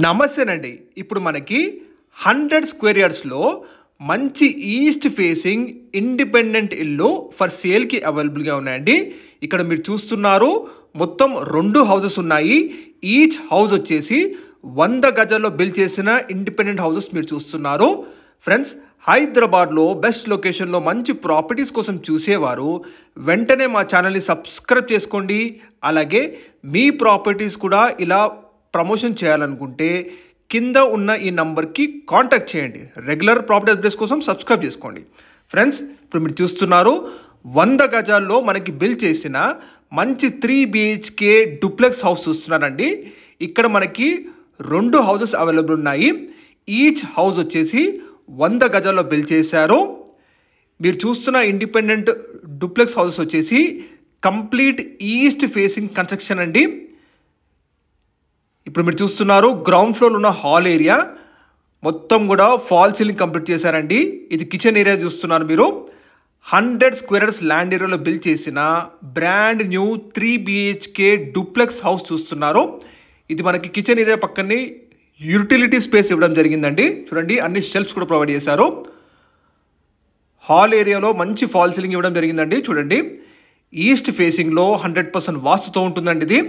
నమస్తేనండి. ఇప్పుడు మనకి 100 స్క్వేర్ యార్డ్స్లో మంచి ఈస్ట్ ఫేసింగ్ ఇండిపెండెంట్ ఇల్లు ఫర్ సేల్కి అవైలబుల్గా ఉన్నాయండి. ఇక్కడ మీరు చూస్తున్నారు మొత్తం 2 హౌసెస్ ఉన్నాయి. ఈచ్ హౌస్ వచ్చేసి 100 గజాల్లో బిల్డ్ చేసిన ఇండిపెండెంట్ హౌసెస్ మీరు చూస్తున్నారు. ఫ్రెండ్స్, హైదరాబాద్లో బెస్ట్ లొకేషన్లో మంచి ప్రాపర్టీస్ కోసం చూసేవారు వెంటనే మా ఛానల్ని సబ్స్క్రైబ్ చేసుకోండి. అలాగే మీ ప్రాపర్టీస్ కూడా ఇలా ప్రమోషన్ చేయాలనుకుంటే కింద ఉన్న ఈ నంబర్కి కాంటాక్ట్ చేయండి. రెగ్యులర్ ప్రాపర్టీ అప్డేట్స్ కోసం సబ్స్క్రైబ్ చేసుకోండి. ఫ్రెండ్స్, ఇప్పుడు మీరు చూస్తున్నారు 100 గజాల్లో మనకి బిల్డ్ చేసిన మంచి 3 BHK డూప్లెక్స్ హౌస్ చూస్తున్నారండి. ఇక్కడ మనకి 2 హౌసెస్ అవైలబుల్ ఉన్నాయి. ఈచ్ హౌస్ వచ్చేసి 100 గజాల్లో బిల్డ్ చేశారు. మీరు చూస్తున్న ఇండిపెండెంట్ డూప్లెక్స్ హౌస్ వచ్చేసి కంప్లీట్ ఈస్ట్ ఫేసింగ్ కన్స్ట్రక్షన్ అండి. ఇప్పుడు మీరు చూస్తున్నారు గ్రౌండ్ ఫ్లోర్ ఉన్న హాల్ ఏరియా మొత్తం కూడా ఫాల్ సీలింగ్ కంప్లీట్ చేశారండి. ఇది కిచెన్ ఏరియా చూస్తున్నారు మీరు. 100 స్క్వేర్ యార్డ్స్ ల్యాండ్ ఏరియాలో బిల్డ్ చేసిన brand new 3 BHK duplex house చూస్తున్నారు. ఇది మనకి కిచెన్ ఏరియా పక్కనే యూటిలిటీ స్పేస్ ఇవ్వడం జరిగిందండి. చూడండి, అన్ని షెల్ఫ్స్ కూడా ప్రొవైడ్ చేశారు. హాల్ ఏరియాలో మంచి ఫాల్ సీలింగ్ ఇవ్వడం జరిగిందండి. చూడండి, ఈస్ట్ ఫేసింగ్లో 100% వాస్తుతో ఉంటుందండి.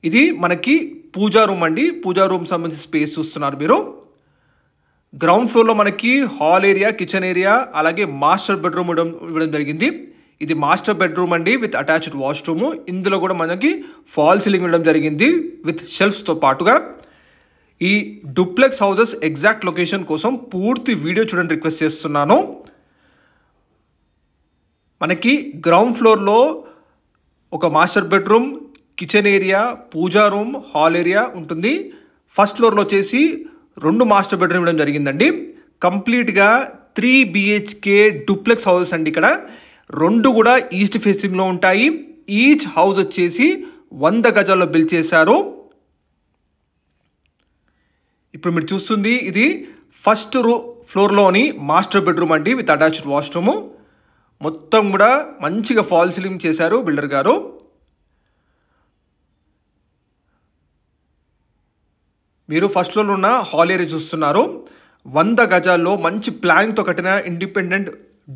ఇది మనకి పూజా రూమ్ అండి. పూజా రూమ్ సంబంధించిన స్పేస్ చూస్తున్నారు మీరు. గ్రౌండ్ ఫ్లోర్లో మనకి హాల్ ఏరియా, కిచెన్ ఏరియా, అలాగే మాస్టర్ బెడ్రూమ్ ఇవ్వడం జరిగింది. ఇది మాస్టర్ బెడ్రూమ్ అండి విత్ అటాచ్డ్ వాష్రూమ్. ఇందులో కూడా మనకి ఫాల్ సీలింగ్ ఇవ్వడం జరిగింది విత్ షెల్ఫ్స్తో పాటుగా. ఈ డూప్లెక్స్ హౌసెస్ ఎగ్జాక్ట్ లొకేషన్ కోసం పూర్తి వీడియో చూడండి రిక్వెస్ట్ చేస్తున్నాను. మనకి గ్రౌండ్ ఫ్లోర్లో ఒక మాస్టర్ బెడ్రూమ్, కిచెన్ ఏరియా, పూజా రూమ్, హాల్ ఏరియా ఉంటుంది. ఫస్ట్ ఫ్లోర్లో వచ్చేసి 2 మాస్టర్ బెడ్రూమ్ ఇవ్వడం జరిగిందండి. కంప్లీట్గా 3 BHK డూప్లెక్స్ హౌసెస్ అండి. ఇక్కడ 2 కూడా ఈస్ట్ ఫేసింగ్లో ఉంటాయి. ఈచ్ హౌస్ వచ్చేసి 100 గజాల్లో బిల్డ్ చేశారు. ఇప్పుడు మీరు చూస్తుంది ఇది ఫస్ట్ ఫ్లోర్లోని మాస్టర్ బెడ్రూమ్ అండి విత్ అటాచ్డ్ వాష్రూమ్. మొత్తం కూడా మంచిగా ఫాల్ సీలింగ్ చేశారు బిల్డర్ గారు. మీరు ఫస్ట్ ఫ్లోర్లో ఉన్న హాల్ ఏరియా చూస్తున్నారు. 100 గజాల్లో మంచి ప్లానింగ్తో కట్టిన ఇండిపెండెంట్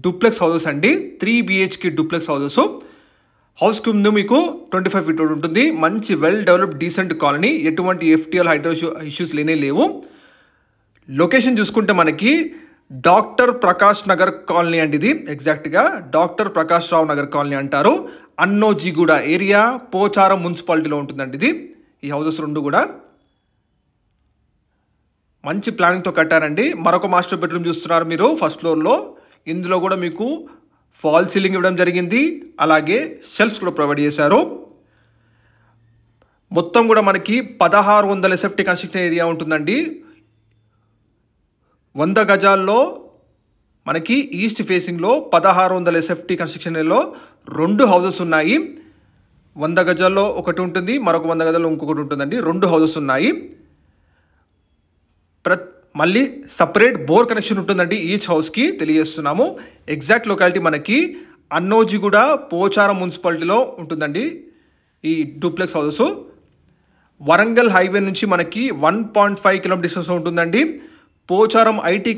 డూప్లెక్స్ హౌసెస్ అండి. 3 BHK డూప్లెక్స్ హౌసెస్. హౌస్కి ముందు మీకు 25 ఫీట్ రోడ్ ఉంటుంది. మంచి వెల్ డెవలప్డ్ డీసెంట్ కాలనీ. ఎటువంటి FTL హైడ్రో ఇష్యూస్ లేవు. లొకేషన్ చూసుకుంటే మనకి డాక్టర్ ప్రకాష్ నగర్ కాలనీ అండి. ఇది ఎగ్జాక్ట్గా డాక్టర్ ప్రకాష్ రావు నగర్ కాలనీ అంటారు. అన్నోజీగూడ ఏరియా, పోచారం మున్సిపాలిటీలో ఉంటుందండి ఇది. ఈ హౌసెస్ 2 కూడా మంచి ప్లానింగ్తో కట్టారండి. మరొక మాస్టర్ బెడ్రూమ్ చూస్తున్నారు మీరు ఫస్ట్ ఫ్లోర్లో. ఇందులో కూడా మీకు ఫాల్ సీలింగ్ ఇవ్వడం జరిగింది. అలాగే షెల్ఫ్స్ కూడా ప్రొవైడ్ చేశారు. మొత్తం కూడా మనకి 1600 SFT కన్స్ట్రక్షన్ ఏరియా ఉంటుందండి. 100 గజాల్లో మనకి ఈస్ట్ ఫేసింగ్లో 1600 SFT కన్స్ట్రక్షన్ ఏరియాలో 2 హౌసెస్ ఉన్నాయి. 100 గజాల్లో ఒకటి ఉంటుంది, మరొక 100 గజాల్లో ఇంకొకటి ఉంటుందండి. 2 హౌసెస్ ఉన్నాయి. మళ్ళీ సపరేట్ బోర్ కనెక్షన్ ఉంటుందండి ఈచ్ హౌస్కి తెలియజేస్తున్నాము. ఎగ్జాక్ట్ లొకాలిటీ మనకి అన్నోజీగూడ, పోచారం మున్సిపాలిటీలో ఉంటుందండి ఈ డూప్లెక్స్ హౌసెస్. వరంగల్ హైవే నుంచి మనకి 1.5 కిలోమీటర్ డిస్టెన్స్లో ఉంటుందండి. పోచారం IT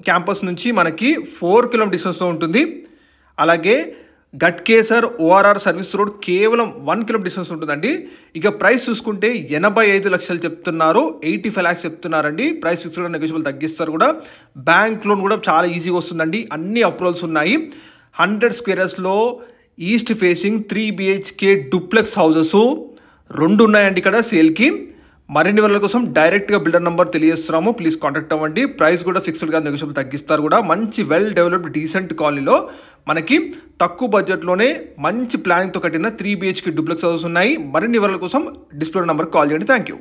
క్యాంపస్ నుంచి మనకి 4 కిలోమీటర్ డిస్టెన్స్లో ఉంటుంది. అలాగే గట్కేసర్ ORR సర్వీస్ రోడ్ కేవలం 1 కిలోమీటర్ డిస్టెన్స్ ఉంటుందండి. ఇక ప్రైస్ చూసుకుంటే 85 లక్షలు చెప్తున్నారు. 85 lakhs చెప్తున్నారండి. ప్రైస్ ఫిక్స్డ్ నెగోషియబుల్ తగ్గిస్తారు కూడా. బ్యాంక్ లోన్ కూడా చాలా ఈజీగా వస్తుందండి. అన్ని అప్రూవల్స్ ఉన్నాయి. 100 స్క్వేర్ యార్డ్స్లో east facing 3 BHK duplex houses 2 ఉన్నాయండి ఇక్కడ సేల్కి. మరిన్ని వివరాల కోసం డైరెక్ట్గా బిల్డర్ నెంబర్ తెలియజేస్తున్నాము. ప్లీజ్ కాంటాక్ట్ అవ్వండి. ప్రైస్ కూడా ఫిక్స్డ్గా నెగోషియబుల్ తగ్గిస్తారు కూడా. మంచి వెల్ డెవలప్డ్ డీసెంట్ కాలనీలో మనకి తక్కువ బడ్జెట్లోనే మంచి ప్లానింగ్తో కట్టిన 3 BHK డూప్లెక్స్ హౌసెస్ ఉన్నాయి. మరిన్ని వివరాల కోసం డిస్ప్లే నెంబర్కి కాల్ చేయండి. Thank you.